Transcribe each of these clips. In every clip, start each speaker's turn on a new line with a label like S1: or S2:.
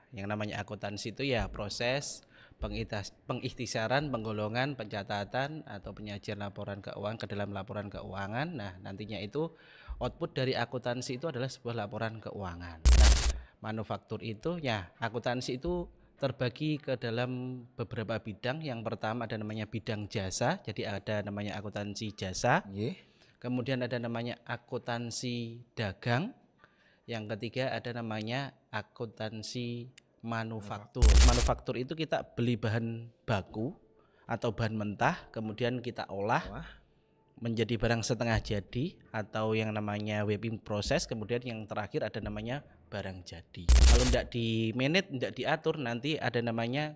S1: yang namanya akuntansi itu ya proses pengikhtisaran, penggolongan, pencatatan atau penyajian laporan keuangan ke dalam laporan keuangan. Nah, nantinya itu output dari akuntansi itu adalah sebuah laporan keuangan. Nah, manufaktur itu ya akuntansi itu terbagi ke dalam beberapa bidang. Yang pertama ada namanya bidang jasa, jadi ada namanya akuntansi jasa. Kemudian ada namanya akuntansi dagang. Yang ketiga ada namanya akuntansi manufaktur. Manufaktur itu kita beli bahan baku atau bahan mentah, kemudian kita olah menjadi barang setengah jadi atau yang namanya working process. Kemudian yang terakhir ada namanya barang jadi. Kalau tidak di manage, tidak diatur, nanti ada namanya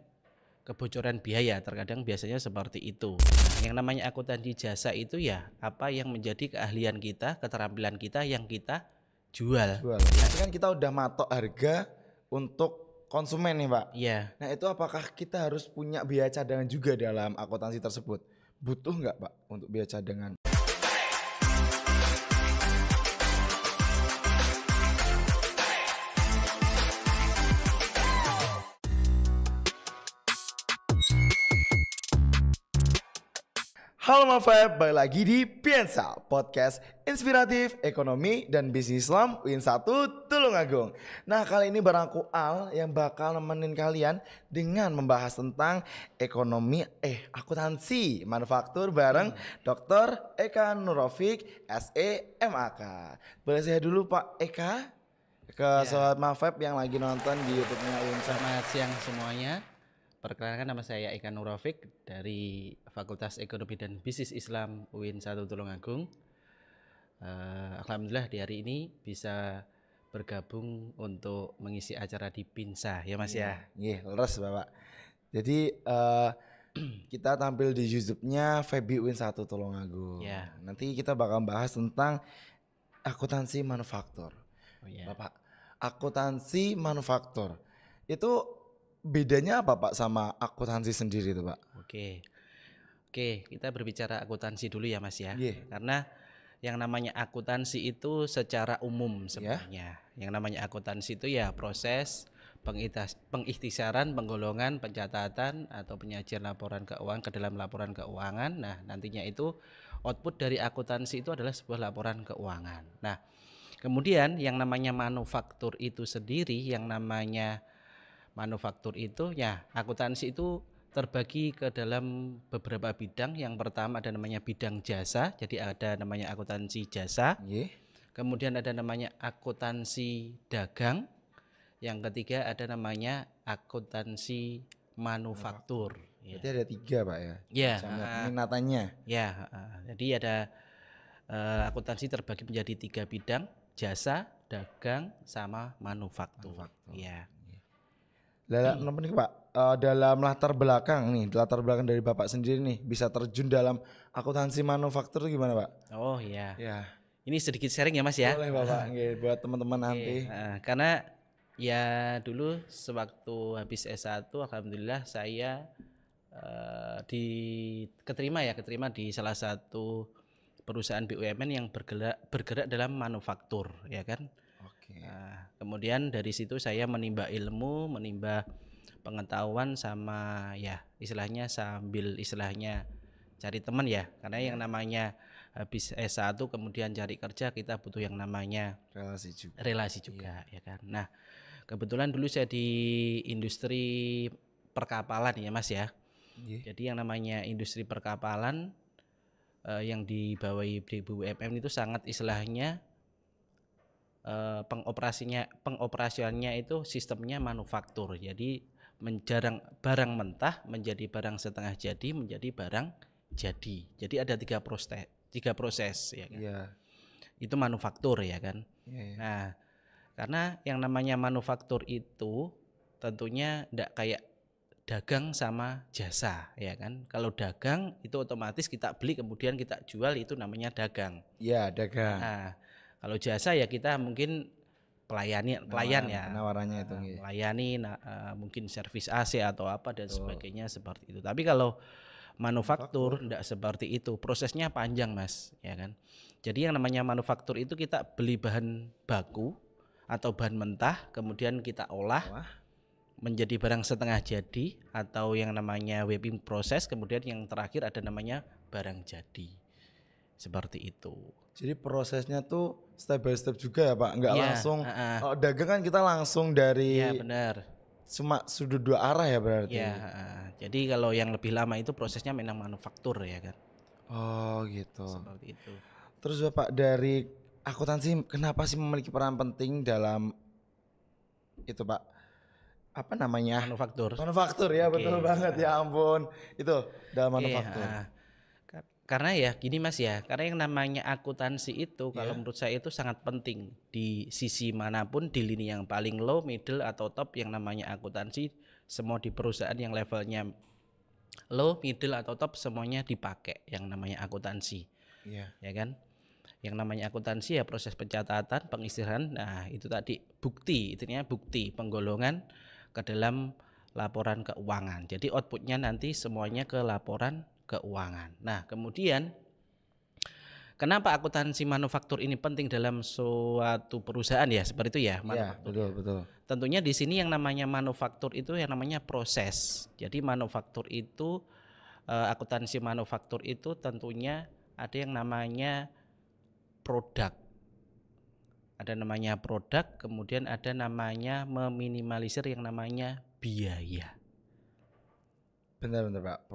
S1: kebocoran biaya. Terkadang biasanya seperti itu. Nah, yang namanya akuntansi jasa itu ya apa yang menjadi keahlian kita, keterampilan kita yang kita jual.
S2: Berarti kan kita udah matok harga untuk konsumen nih Pak.
S1: Iya.
S2: Nah itu apakah kita harus punya biaya cadangan juga dalam akuntansi tersebut? Butuh nggak Pak untuk biaya cadangan? Halo Mafab, balik lagi di Piensa, podcast inspiratif ekonomi dan bisnis Islam Win1 Tulungagung. Nah kali ini bareng aku Al yang bakal nemenin kalian dengan membahas tentang ekonomi akuntansi manufaktur bareng Dr. Eka Nurofik SEMAK. Boleh saya dulu Pak Eka ke sobat Mafab yang lagi nonton di YouTube-nya Win1.
S1: Selamat siang semuanya. Perkenalkan, nama saya Eka Nurofik dari Fakultas Ekonomi dan Bisnis Islam UIN 1 Tulungagung. Alhamdulillah di hari ini bisa bergabung untuk mengisi acara di Pinsa ya Mas ya.
S2: Iya, leres Bapak. Jadi kita tampil di YouTube-nya Febi UIN 1 Tulungagung.
S1: Ya.
S2: Nanti kita bakal bahas tentang akuntansi manufaktur.
S1: Ya.
S2: Bapak, akuntansi manufaktur itu bedanya apa Pak sama akuntansi sendiri itu Pak?
S1: Oke, kita berbicara akuntansi dulu ya Mas ya.
S2: Yeah.
S1: Karena yang namanya akuntansi itu secara umum sebenarnya. Yang namanya akuntansi itu ya proses pengikhtisaran, penggolongan, pencatatan atau penyajian laporan keuangan ke dalam laporan keuangan. Nah, nantinya itu output dari akuntansi itu adalah sebuah laporan keuangan. Nah, kemudian yang namanya manufaktur itu sendiri, yang namanya manufaktur itu ya akuntansi itu terbagi ke dalam beberapa bidang. Yang pertama ada namanya bidang jasa, jadi ada namanya akuntansi jasa. Kemudian ada namanya akuntansi dagang. Yang ketiga ada namanya akuntansi manufaktur.
S2: Berarti ada 3 Pak ya?
S1: Ya.
S2: Peminatannya.
S1: Ya. Jadi ada akuntansi terbagi menjadi 3 bidang: jasa, dagang, sama manufaktur. Ya.
S2: Dalam nih Pak, dalam latar belakang dari Bapak sendiri nih bisa terjun dalam akuntansi manufaktur gimana Pak?
S1: Oh iya.
S2: Ya.
S1: Ini sedikit sharing ya Mas ya.
S2: Boleh Bapak, buat teman-teman nanti.
S1: Karena ya dulu sewaktu habis S1 alhamdulillah saya keterima di salah satu perusahaan BUMN yang bergerak dalam manufaktur ya kan. Kemudian dari situ saya menimba ilmu, menimba pengetahuan sama ya istilahnya sambil cari teman ya. Karena yang namanya habis S1 kemudian cari kerja kita butuh yang namanya relasi juga ya kan. Nah, kebetulan dulu saya di industri perkapalan ya Mas ya. Jadi yang namanya industri perkapalan yang dibawahi BUMN itu sangat istilahnya pengoperasionalnya itu sistemnya manufaktur. Jadi menjarang barang mentah menjadi barang setengah jadi menjadi barang jadi. Jadi ada 3 proses ya kan. Itu manufaktur ya kan. Nah, karena yang namanya manufaktur itu tentunya tidak kayak dagang sama jasa ya kan. Kalau dagang itu otomatis kita beli kemudian kita jual, itu namanya dagang.
S2: Iya, dagang.
S1: Nah, kalau jasa ya kita mungkin pelayan ya.
S2: Penawarannya itu.
S1: Melayani mungkin servis AC atau apa dan sebagainya seperti itu. Tapi kalau manufaktur tidak seperti itu. Prosesnya panjang Mas, ya kan. Jadi yang namanya manufaktur itu kita beli bahan baku atau bahan mentah, kemudian kita olah menjadi barang setengah jadi atau yang namanya working process, kemudian yang terakhir ada namanya barang jadi. Seperti itu.
S2: Jadi prosesnya tuh step by step juga ya Pak, nggak
S1: Iya,
S2: langsung.
S1: heeh.
S2: Kalau dagang kan kita langsung
S1: Iya,
S2: dari
S1: benar.
S2: cuma sudut dua arah ya berarti.
S1: Iya, heeh. Jadi kalau yang lebih lama itu prosesnya memang manufaktur ya kan.
S2: Oh gitu.
S1: Seperti itu.
S2: Terus Bapak dari akuntansi kenapa sih memiliki peran penting dalam itu Pak? Apa namanya?
S1: Manufaktur.
S2: Manufaktur ya,
S1: Oke.
S2: betul banget ya ampun. Itu dalam
S1: Oke,
S2: manufaktur.
S1: karena ya gini Mas ya, karena yang namanya akuntansi itu kalau
S2: Iya.
S1: menurut saya itu sangat penting di sisi manapun, di lini yang paling low, middle atau top, yang namanya akuntansi semua di perusahaan yang levelnya low, middle atau top semuanya dipakai yang namanya akuntansi.
S2: Iya.
S1: Ya kan? Yang namanya akuntansi ya proses pencatatan, pengisiran. Nah, itu tadi bukti, intinya bukti penggolongan ke dalam laporan keuangan. Jadi outputnya nanti semuanya ke laporan keuangan. Nah, kemudian kenapa akuntansi manufaktur ini penting dalam suatu perusahaan ya seperti itu ya,
S2: Iya,
S1: manufaktur.
S2: betul.
S1: Tentunya di sini yang namanya manufaktur itu yang namanya proses. Jadi manufaktur itu akuntansi manufaktur itu tentunya ada yang namanya produk. Ada namanya produk, kemudian ada namanya meminimalisir yang namanya biaya.
S2: Benar Pak.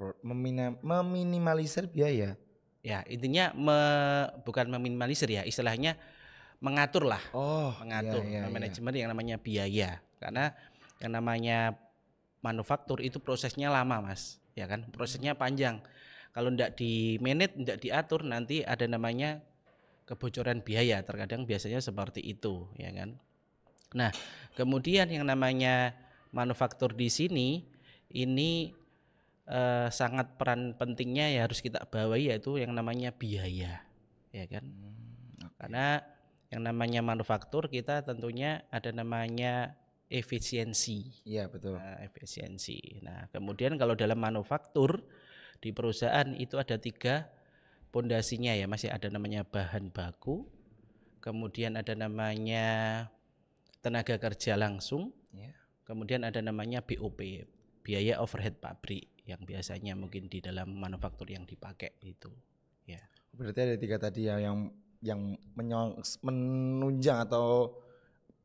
S2: Meminimalisir biaya.
S1: Ya, intinya bukan meminimalisir ya, istilahnya mengatur lah.
S2: Oh,
S1: Mengatur
S2: iya.
S1: manajemen yang namanya biaya. Karena yang namanya manufaktur itu prosesnya lama, Mas. Ya kan? Prosesnya panjang. Kalau tidak di manage, tidak diatur, nanti ada namanya kebocoran biaya, terkadang biasanya seperti itu, ya kan. Nah, kemudian yang namanya manufaktur di sini ini sangat peran pentingnya ya harus kita bawahi yaitu yang namanya biaya, ya kan. Karena yang namanya manufaktur kita tentunya ada namanya efisiensi.
S2: Iya, betul.
S1: Nah, efisiensi. Nah, kemudian kalau dalam manufaktur di perusahaan itu ada 3 pondasinya ya Mas ya, ada namanya bahan baku, kemudian ada namanya tenaga kerja langsung,
S2: Iya.
S1: kemudian ada namanya BOP, biaya overhead pabrik yang biasanya mungkin di dalam manufaktur yang dipakai itu. Ya.
S2: Berarti ada 3 tadi ya yang menunjang atau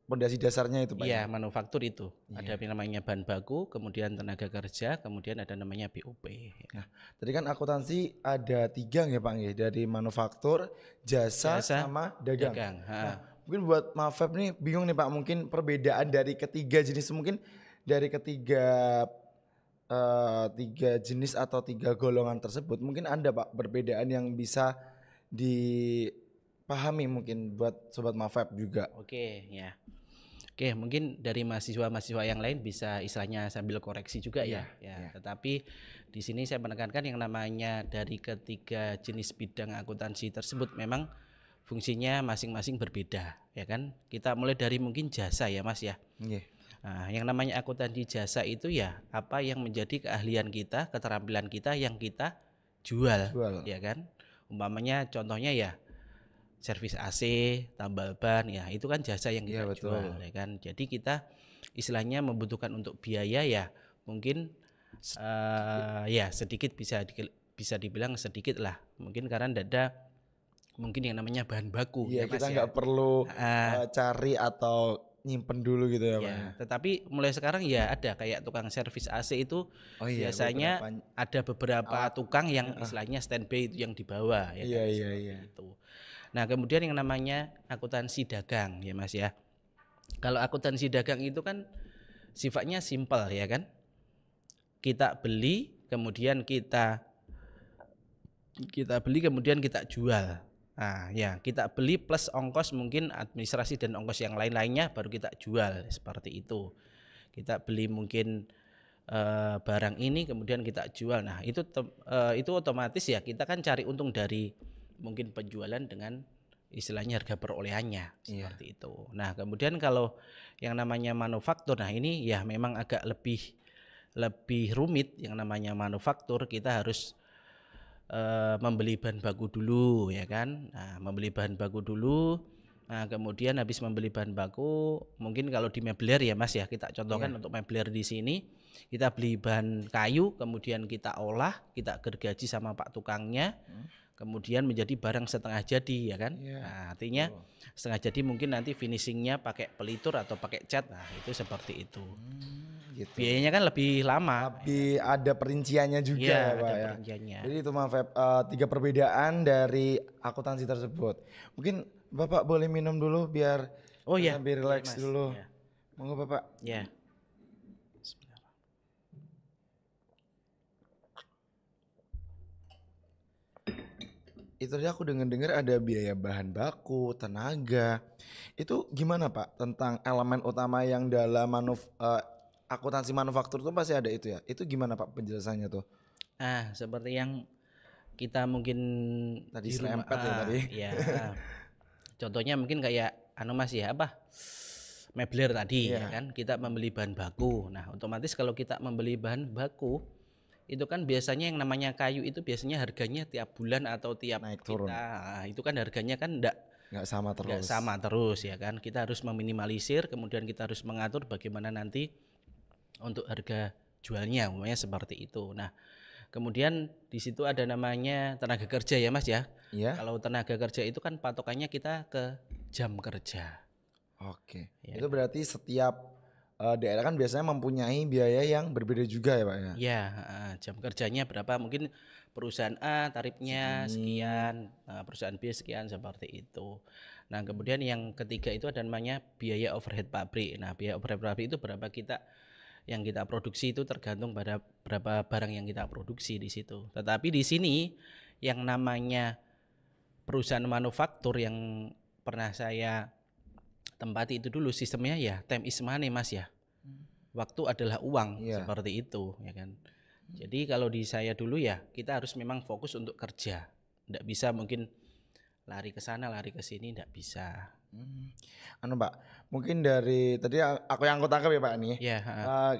S2: pondasi dasarnya itu Pak.
S1: Iya, manufaktur itu.
S2: Iya.
S1: Ada yang namanya bahan baku, kemudian tenaga kerja, kemudian ada namanya BOP.
S2: Nah, tadi kan akuntansi ada 3 ya Pak ya, dari manufaktur, jasa sama dagang. Nah, mungkin buat Mafab nih bingung nih Pak, mungkin perbedaan dari ketiga jenis, mungkin dari ketiga 3 jenis atau 3 golongan tersebut mungkin ada Pak perbedaan yang bisa dipahami mungkin buat sobat Mafab juga.
S1: Oke, ya. Oke, mungkin dari mahasiswa-mahasiswa yang lain bisa istilahnya sambil koreksi juga ya. Tetapi di sini saya menekankan yang namanya dari ketiga jenis bidang akuntansi tersebut memang fungsinya masing-masing berbeda, ya kan? Kita mulai dari mungkin jasa ya, Mas ya. Nah, yang namanya akuntansi jasa itu ya apa yang menjadi keahlian kita, keterampilan kita yang kita jual. Ya kan? Umpamanya contohnya ya servis AC, tambal ban, ya itu kan jasa yang kita jual, ya kan. Jadi kita istilahnya membutuhkan untuk biaya ya mungkin ya sedikit bisa dibilang sedikit lah, mungkin karena tidak ada mungkin yang namanya bahan baku.
S2: Iya, kita nggak perlu cari atau nyimpen dulu gitu ya Pak.
S1: Tetapi mulai sekarang ya ada kayak tukang servis AC itu biasanya ada beberapa tukang yang istilahnya standby yang dibawa ya kan, itu. Nah, kemudian yang namanya akuntansi dagang ya Mas ya. Kalau akuntansi dagang itu kan sifatnya simpel ya kan. Kita beli, kemudian kita beli kemudian kita jual. Nah, ya kita beli plus ongkos mungkin administrasi dan ongkos yang lain-lainnya baru kita jual, seperti itu. Kita beli mungkin barang ini kemudian kita jual. Nah, itu otomatis ya kita kan cari untung dari mungkin penjualan dengan istilahnya harga perolehannya, seperti itu. Nah, kemudian kalau yang namanya manufaktur, nah ini ya memang agak lebih rumit. Yang namanya manufaktur kita harus membeli bahan baku dulu ya kan. Nah, membeli bahan baku dulu, Nah, kemudian habis membeli bahan baku, mungkin kalau di mebler ya Mas ya, kita contohkan untuk mebler di sini, kita beli bahan kayu, kemudian kita olah, kita gergaji sama Pak tukangnya, kemudian menjadi barang setengah jadi ya kan. Nah, artinya setengah jadi mungkin nanti finishingnya pakai pelitur atau pakai cat, nah itu seperti itu.
S2: Gitu.
S1: Biayanya kan lebih lama.
S2: Tapi ada perinciannya juga
S1: Iya,
S2: ya Pak
S1: ada
S2: ya.
S1: perinciannya.
S2: Jadi itu Mas Feb, 3 perbedaan dari akuntansi tersebut. Mungkin Bapak boleh minum dulu biar
S1: Oh ya,
S2: lebih relax
S1: Mas.
S2: dulu.
S1: Ya.
S2: Monggo Bapak.
S1: Ya.
S2: Itu tadi aku dengar ada biaya bahan baku, tenaga. Itu gimana Pak tentang elemen utama yang dalam akuntansi manufaktur itu pasti ada itu ya. Itu gimana Pak penjelasannya tuh?
S1: Nah, seperti yang kita mungkin
S2: Tadi
S1: di rumah,
S2: serempet ya tadi.
S1: ya, contohnya mungkin kayak Mas ya apa? Mebler tadi ya kan, kita membeli bahan baku. Nah, otomatis kalau kita membeli bahan baku itu kan biasanya yang namanya kayu itu biasanya harganya tiap bulan atau tiap
S2: Naik turun.
S1: itu kan harganya kan nggak
S2: sama terus.
S1: sama terus ya kan. Kita harus meminimalisir, kemudian kita harus mengatur bagaimana nanti untuk harga jualnya, umpamanya seperti itu. Nah, kemudian di situ ada namanya tenaga kerja ya Mas ya.
S2: Iya.
S1: Kalau tenaga kerja itu kan patokannya kita ke jam kerja.
S2: Oke.
S1: Ya.
S2: Itu berarti setiap daerah kan biasanya mempunyai biaya yang berbeda juga ya Pak ya?
S1: Ya, jam kerjanya berapa? Mungkin perusahaan A tarifnya sekian, perusahaan B sekian seperti itu. Nah, kemudian yang ketiga itu ada namanya biaya overhead pabrik. Nah, biaya overhead pabrik itu berapa yang kita produksi itu tergantung pada berapa barang yang kita produksi di situ. Tetapi di sini yang namanya perusahaan manufaktur yang pernah saya tempati itu dulu sistemnya ya time is money Mas ya. Waktu adalah uang, seperti itu ya kan. Jadi kalau di saya dulu ya kita harus memang fokus untuk kerja. Nggak bisa mungkin lari ke sana, lari ke sini, nggak bisa.
S2: Anu Pak, mungkin dari tadi aku yang aku tangkap ya Pak nih.
S1: Ya,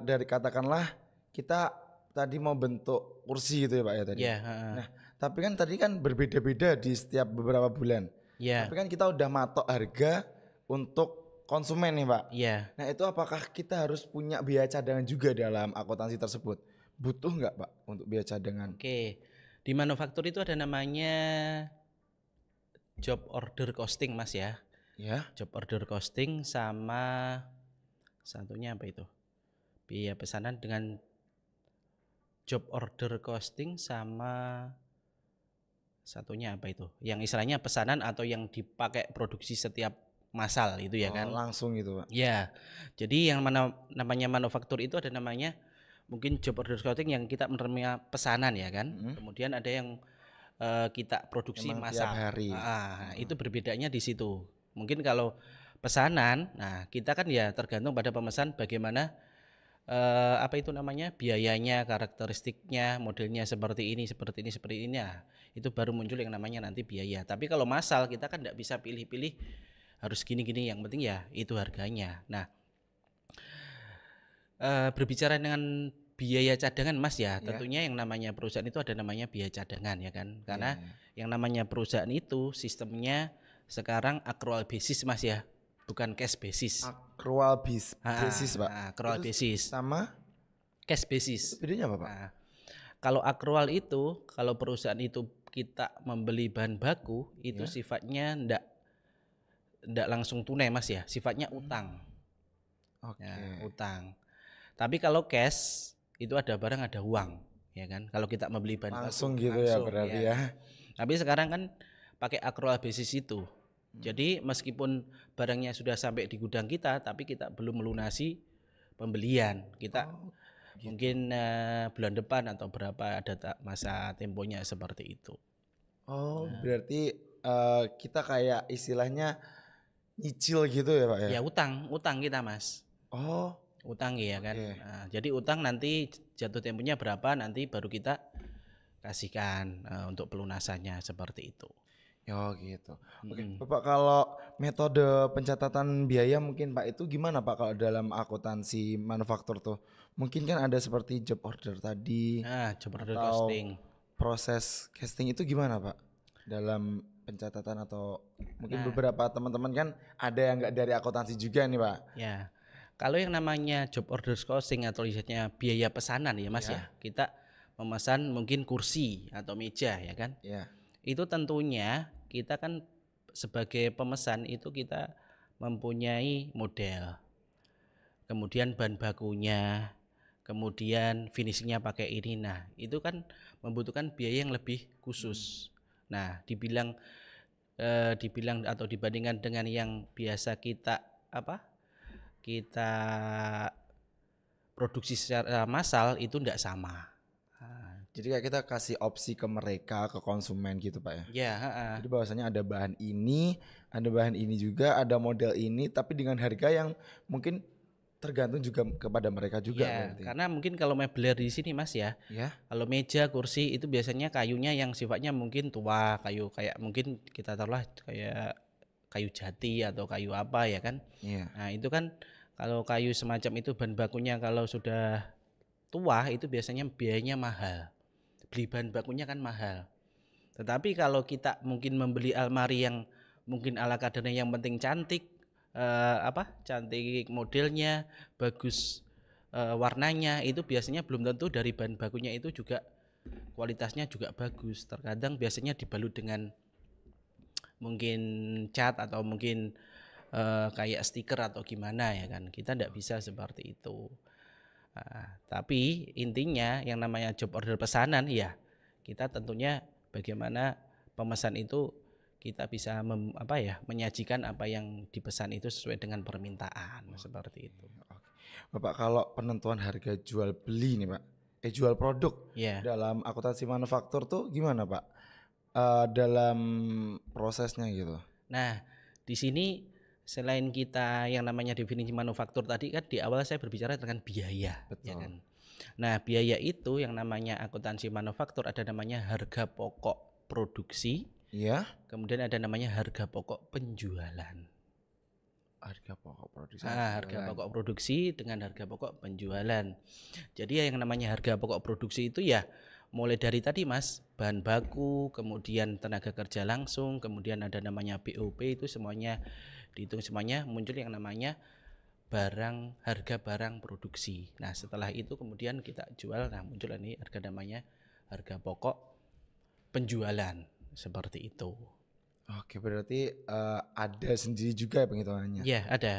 S2: dari katakanlah kita tadi mau bentuk kursi gitu ya Pak ya tadi.
S1: ya,
S2: Nah, tapi kan tadi kan berbeda-beda di setiap beberapa bulan.
S1: ya,
S2: Tapi kan kita udah matok harga untuk konsumen nih Pak.
S1: ya.
S2: Nah itu apakah kita harus punya biaya cadangan juga dalam akuntansi tersebut? Butuh nggak Pak untuk biaya cadangan?
S1: Oke, di manufaktur itu ada namanya job order costing Mas ya.
S2: Ya.
S1: Job order costing sama satunya apa itu? Biaya pesanan dengan job order costing sama satunya apa itu? Yang istilahnya pesanan atau yang dipakai produksi setiap massal itu ya kan?
S2: Langsung gitu Pak.
S1: Ya, jadi yang namanya manufaktur itu ada namanya mungkin job order costing yang kita menerima pesanan ya kan. Kemudian ada yang kita produksi massal.
S2: Tiap hari.
S1: Itu berbedanya di situ. Mungkin kalau pesanan, nah kita kan ya tergantung pada pemesan bagaimana apa itu namanya biayanya, karakteristiknya, modelnya seperti ini, seperti ini, seperti ini. Nah, itu baru muncul yang namanya nanti biaya. Tapi kalau massal kita kan tidak bisa pilih-pilih harus gini-gini, yang penting ya itu harganya. Nah, berbicara dengan biaya cadangan Mas ya, tentunya yang namanya perusahaan itu ada namanya biaya cadangan ya kan, karena yang namanya perusahaan itu sistemnya sekarang accrual basis Mas ya, bukan cash basis.
S2: Accrual basis Pak.
S1: Accrual basis
S2: sama
S1: cash basis.
S2: Bedanya apa Pak?
S1: Nah, kalau accrual itu, kalau perusahaan itu kita membeli bahan baku itu sifatnya ndak langsung tunai Mas ya, sifatnya utang.
S2: Oke.
S1: Ya, utang. Tapi kalau cash itu ada barang ada uang, ya kan? Kalau kita membeli bahan
S2: langsung
S1: baku,
S2: gitu ya berarti ya.
S1: Tapi sekarang kan pakai accrual basis itu. Jadi meskipun barangnya sudah sampai di gudang kita, tapi kita belum melunasi pembelian. Kita mungkin bulan depan atau berapa ada masa temponya seperti itu.
S2: Berarti kita kayak istilahnya nyicil gitu ya Pak ya?
S1: Ya utang kita Mas. Utang ya kan. Nah, jadi utang nanti jatuh temponya berapa nanti baru kita kasihkan untuk pelunasannya seperti itu.
S2: Gitu. Oke, Bapak kalau metode pencatatan biaya mungkin Pak itu gimana Pak kalau dalam akuntansi manufaktur tuh? Mungkin kan ada seperti job order tadi.
S1: Job order
S2: atau
S1: costing.
S2: Proses casting itu gimana Pak? Dalam pencatatan atau mungkin
S1: Nah,
S2: beberapa teman-teman kan ada yang nggak dari akuntansi juga nih Pak.
S1: ya. Kalau yang namanya job order costing atau tulisannya biaya pesanan ya Mas
S2: Ya.
S1: ya. Kita memesan mungkin kursi atau meja ya kan.
S2: Ya.
S1: Itu tentunya kita kan sebagai pemesan itu kita mempunyai model, kemudian bahan bakunya, kemudian finishingnya pakai ini. Nah, itu kan membutuhkan biaya yang lebih khusus. Nah, dibilang atau dibandingkan dengan yang biasa kita kita produksi secara massal itu tidak sama.
S2: Jadi kayak kita kasih opsi ke mereka, ke konsumen gitu Pak ya.
S1: Ya,
S2: Jadi bahwasanya ada bahan ini juga, ada model ini, tapi dengan harga yang mungkin tergantung juga kepada mereka juga
S1: ya,
S2: berarti.
S1: karena mungkin kalau meubilir di sini Mas ya,
S2: Ya.
S1: kalau meja, kursi itu biasanya kayunya yang sifatnya mungkin tua, kayu kayak mungkin kita taruhlah kayak kayu jati atau kayu apa ya kan.
S2: Iya.
S1: Nah, itu kan kalau kayu semacam itu bahan bakunya kalau sudah tua itu biasanya biayanya mahal. Beli bahan bakunya kan mahal. Tetapi kalau kita mungkin membeli almari yang mungkin ala kadarnya yang penting cantik, cantik modelnya, bagus warnanya, itu biasanya belum tentu dari bahan bakunya itu juga kualitasnya juga bagus. Terkadang biasanya dibalut dengan mungkin cat atau mungkin kayak stiker atau gimana ya kan. Kita tidak bisa seperti itu. Tapi intinya yang namanya job order pesanan ya kita tentunya bagaimana pemesan itu kita bisa menyajikan apa yang dipesan itu sesuai dengan permintaan seperti itu.
S2: Bapak kalau penentuan harga jual beli nih Pak, jual produk dalam akuntansi manufaktur tuh gimana Pak? Dalam prosesnya gitu.
S1: Nah, di sini selain kita yang namanya definisi manufaktur tadi kan di awal saya berbicara dengan biaya.
S2: Betul.
S1: Ya kan? Nah, biaya itu yang namanya akuntansi manufaktur ada namanya harga pokok produksi.
S2: Iya.
S1: Kemudian ada namanya harga pokok penjualan.
S2: Harga pokok produksi.
S1: Harga pokok produksi dengan harga pokok penjualan. Jadi yang namanya harga pokok produksi itu ya mulai dari tadi Mas, bahan baku, kemudian tenaga kerja langsung, kemudian ada namanya BOP itu semuanya dihitung semuanya muncul yang namanya harga barang produksi. Nah, setelah itu kemudian kita jual, nah muncul ini harga namanya harga pokok penjualan seperti itu.
S2: Oke, berarti ada sendiri juga ya penghitungannya.
S1: Iya, ada.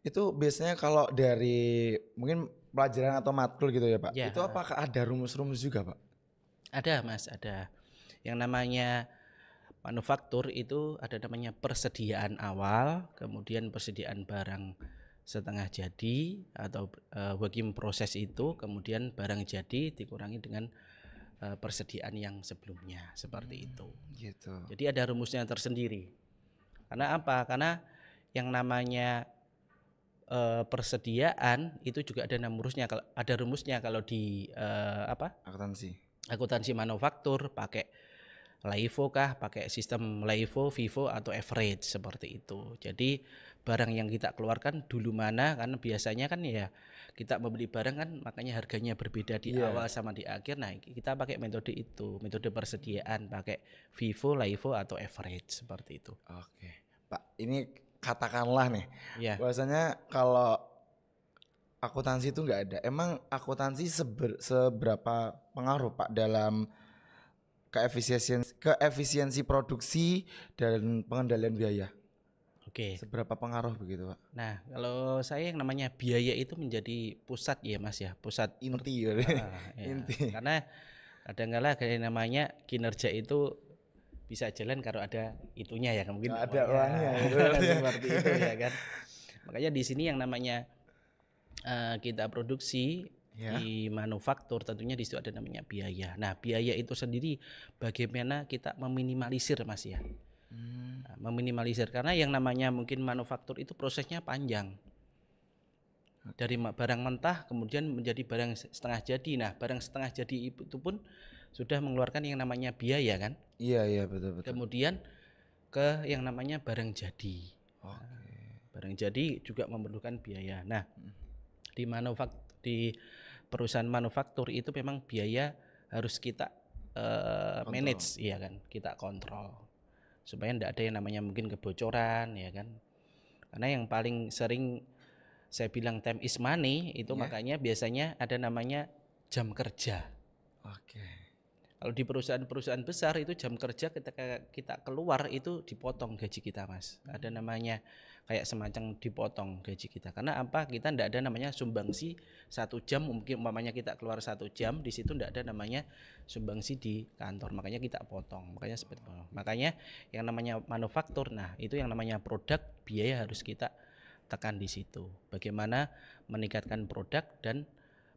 S2: Itu biasanya kalau dari mungkin pelajaran atau matkul gitu ya Pak.
S1: Ya.
S2: Itu apakah ada rumus-rumus juga Pak?
S1: Ada Mas, ada. Yang namanya manufaktur itu ada namanya persediaan awal, kemudian persediaan barang setengah jadi atau work in process itu, kemudian barang jadi dikurangi dengan persediaan yang sebelumnya seperti itu.
S2: Gitu.
S1: Jadi ada rumusnya tersendiri. Karena apa? Karena yang namanya persediaan itu juga ada rumusnya kalau di akuntansi manufaktur pakai LIFO kah, pakai sistem LIFO, FIFO atau average seperti itu. Jadi barang yang kita keluarkan dulu mana, karena biasanya kan ya kita membeli barang kan makanya harganya berbeda di awal sama di akhir. Nah, kita pakai metode itu, metode persediaan pakai FIFO, LIFO atau average seperti itu.
S2: Oke. Pak, ini katakanlah nih, bahwasanya kalau akuntansi itu nggak ada. Emang akuntansi seberapa pengaruh Pak dalam keefisiensi produksi dan pengendalian biaya?
S1: Oke.
S2: Seberapa pengaruh begitu Pak?
S1: Nah, kalau saya yang namanya biaya itu menjadi pusat ya Mas ya, pusat
S2: inti ya. Inti.
S1: Karena kadang-kala kayak namanya kinerja itu bisa jalan kalau ada itunya ya, mungkin
S2: ada uangnya
S1: seperti itu ya kan. Makanya di sini yang namanya kita produksi di manufaktur tentunya di situ ada namanya biaya. Nah, biaya itu sendiri bagaimana kita meminimalisir Mas ya. Meminimalisir karena yang namanya mungkin manufaktur itu prosesnya panjang. Dari barang mentah kemudian menjadi barang setengah jadi. Nah, barang setengah jadi itu pun sudah mengeluarkan yang namanya biaya kan?
S2: Iya betul.
S1: Kemudian ke yang namanya barang jadi. Barang jadi juga memerlukan biaya. Nah, di perusahaan manufaktur itu memang biaya harus kita manage, iya kan, kita kontrol. supaya tidak ada yang namanya mungkin kebocoran ya kan. Karena yang paling sering saya bilang time is money itu makanya biasanya ada namanya jam kerja.
S2: Oke.
S1: Kalau di perusahaan-perusahaan besar itu jam kerja ketika kita keluar itu dipotong gaji kita, Mas. Ada namanya kayak semacam dipotong gaji kita. Karena apa? Kita tidak ada namanya sumbangsi 1 jam, mungkin umpamanya kita keluar 1 jam, di situ tidak ada namanya sumbangsi di kantor. Makanya kita potong. Makanya seperti itu. Makanya yang namanya manufaktur, nah itu yang namanya produk, biaya harus kita tekan di situ. Bagaimana meningkatkan produk dan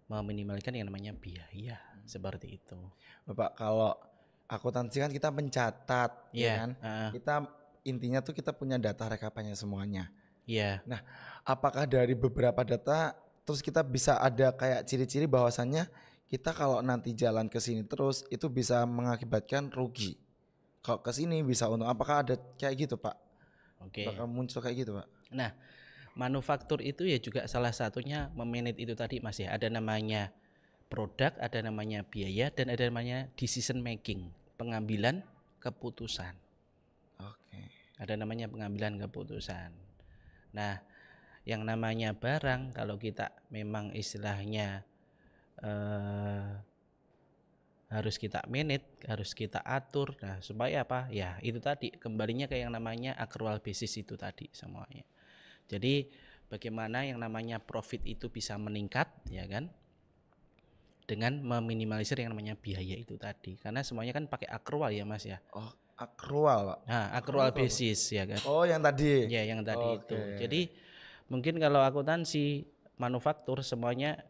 S1: meminimalkan yang namanya biaya, seperti itu.
S2: Bapak, kalau akuntansi kan kita mencatat, ya kan? Kita intinya tuh kita punya data rekapannya semuanya.
S1: Iya.
S2: Nah, apakah dari beberapa data terus kita bisa ada kayak ciri-ciri bahwasannya kita kalau nanti jalan ke sini terus itu bisa mengakibatkan rugi. Kalau ke sini bisa untung. Apakah ada kayak gitu, Pak?
S1: Oke.
S2: Bakal muncul kayak gitu, Pak?
S1: Nah, manufaktur itu ya juga salah satunya memanage itu tadi, Mas ya. Ada namanya produk, ada namanya biaya, dan ada namanya decision making, pengambilan keputusan.
S2: Oke.
S1: Ada namanya pengambilan keputusan. Nah, yang namanya barang kalau kita memang istilahnya harus kita manage, harus kita atur. Nah, supaya apa? Ya, itu tadi kembalinya ke yang namanya accrual basis itu tadi semuanya. Jadi bagaimana yang namanya profit itu bisa meningkat, ya kan? Dengan meminimalisir yang namanya biaya itu tadi. Karena semuanya kan pakai accrual ya, Mas ya.
S2: Oh, accrual, Pak.
S1: Nah, accrual basis ya kan.
S2: Oh, yang tadi.
S1: Ya, yang tadi
S2: Oke.
S1: itu. Jadi mungkin kalau akuntansi manufaktur semuanya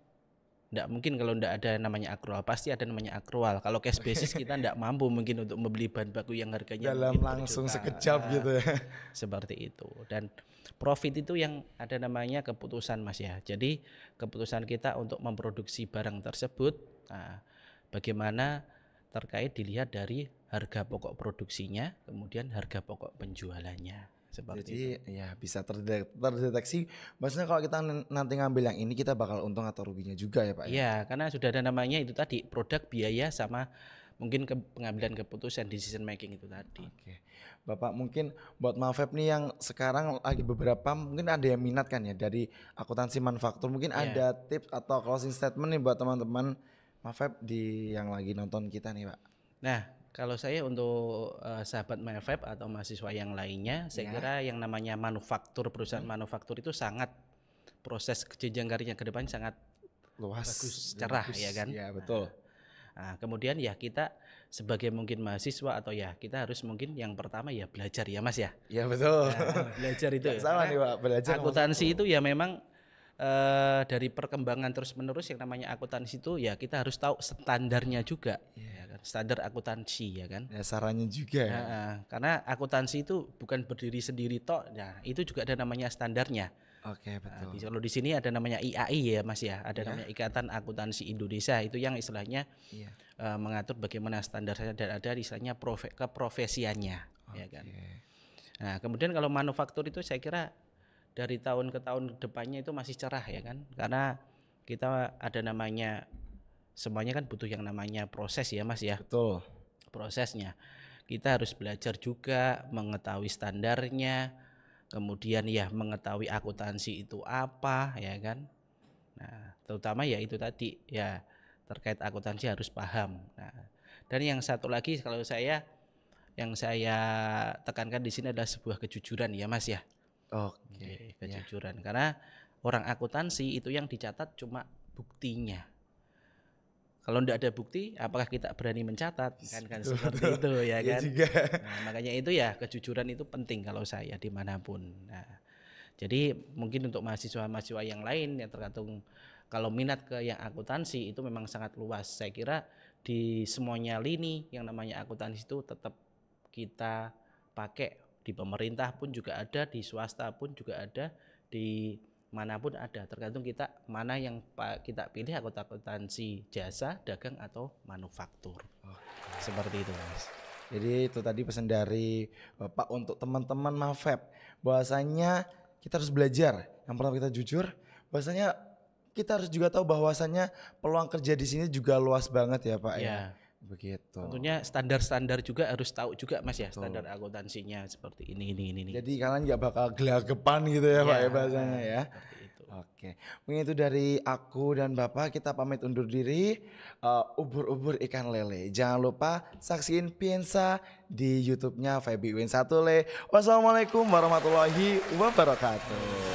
S1: enggak mungkin kalau enggak ada namanya accrual, pasti ada namanya accrual. Kalau cash basis kita enggak mampu mungkin untuk membeli bahan baku yang harganya
S2: dalam langsung sekejap gitu ya.
S1: Seperti itu. Dan profit itu yang ada namanya keputusan, Mas ya. Jadi keputusan kita untuk memproduksi barang tersebut, nah, bagaimana terkait dilihat dari harga pokok produksinya, kemudian harga pokok penjualannya. Seperti
S2: jadi
S1: itu.
S2: ya bisa terdeteksi. Maksudnya kalau kita nanti ngambil yang ini kita bakal untung atau ruginya juga ya, Pak?
S1: Iya, karena sudah ada namanya itu tadi produk, biaya, sama mungkin pengambilan keputusan, decision making itu tadi.
S2: Oke. Bapak, mungkin buat Mafeb nih yang sekarang lagi beberapa mungkin ada yang minat kan ya dari akuntansi manufaktur, mungkin ada tips atau closing statement nih buat teman-teman Mafeb di yang lagi nonton kita nih, Pak.
S1: Nah, kalau saya untuk sahabat Mafeb atau mahasiswa yang lainnya, saya kira yang namanya manufaktur, perusahaan manufaktur itu sangat proses jenjang karirnya ke depan sangat
S2: luas,
S1: bagus, cerah ya kan.
S2: Iya, betul.
S1: Nah, kemudian ya kita sebagai mungkin mahasiswa atau ya kita harus mungkin yang pertama ya belajar ya, Mas ya.
S2: Iya, betul.
S1: Nah, belajar itu.
S2: Sama nih, Pak, belajar.
S1: Akuntansi itu ya memang dari perkembangan terus menerus yang namanya akuntansi itu ya kita harus tahu standarnya juga, ya kan? Standar akuntansi ya kan.
S2: Sarannya juga ya.
S1: Karena akuntansi itu bukan berdiri sendiri tok, nah itu juga ada namanya standarnya.
S2: Oke, betul.
S1: Kalau di sini ada namanya IAI ya, Mas ya, ada namanya Ikatan Akuntansi Indonesia, itu yang istilahnya mengatur bagaimana standarnya dan ada istilahnya keprofesiannya, ya kan. Nah, kemudian kalau manufaktur itu saya kira dari tahun ke tahun depannya itu masih cerah ya kan, karena kita ada namanya semuanya kan butuh yang namanya proses ya, Mas ya.
S2: Betul.
S1: Prosesnya kita harus belajar juga mengetahui standarnya, kemudian ya mengetahui akuntansi itu apa ya kan. Nah, terutama ya itu tadi ya terkait akuntansi harus paham. Nah, dan yang satu lagi kalau yang saya tekankan di sini adalah sebuah kejujuran ya, Mas ya.
S2: Oke,
S1: kejujuran. Karena orang akuntansi itu yang dicatat cuma buktinya. Kalau tidak ada bukti, apakah kita berani mencatat? Kan seperti itu ya kan. Nah, makanya itu ya kejujuran itu penting kalau saya dimanapun. Nah, jadi mungkin untuk mahasiswa-mahasiswa yang lain yang tergantung kalau minat ke yang akuntansi itu memang sangat luas. Saya kira di semuanya lini yang namanya akuntansi itu tetap kita pakai. Di pemerintah pun juga ada, di swasta pun juga ada, di manapun ada. Tergantung kita mana yang kita pilih, akuntansi jasa, dagang atau manufaktur. Seperti itu, Mas.
S2: Jadi itu tadi pesan dari Bapak untuk teman-teman Mafeb, bahwasanya kita harus belajar. Yang pertama kita jujur, bahwasanya kita harus juga tahu bahwasanya peluang kerja di sini juga luas banget ya, Pak ya. Begitu.
S1: Tentunya standar-standar juga harus tahu juga Mas ya, standar akuntansinya seperti ini.
S2: Jadi kalian nggak bakal gelagapan gitu ya Pak ya bahasanya ya.
S1: Seperti itu.
S2: Oke, mungkin itu dari aku dan Bapak, kita pamit undur diri. Ubur-ubur ikan lele. Jangan lupa saksiin Piensa di YouTube-nya Febi Win 1 Le. Wassalamualaikum warahmatullahi wabarakatuh.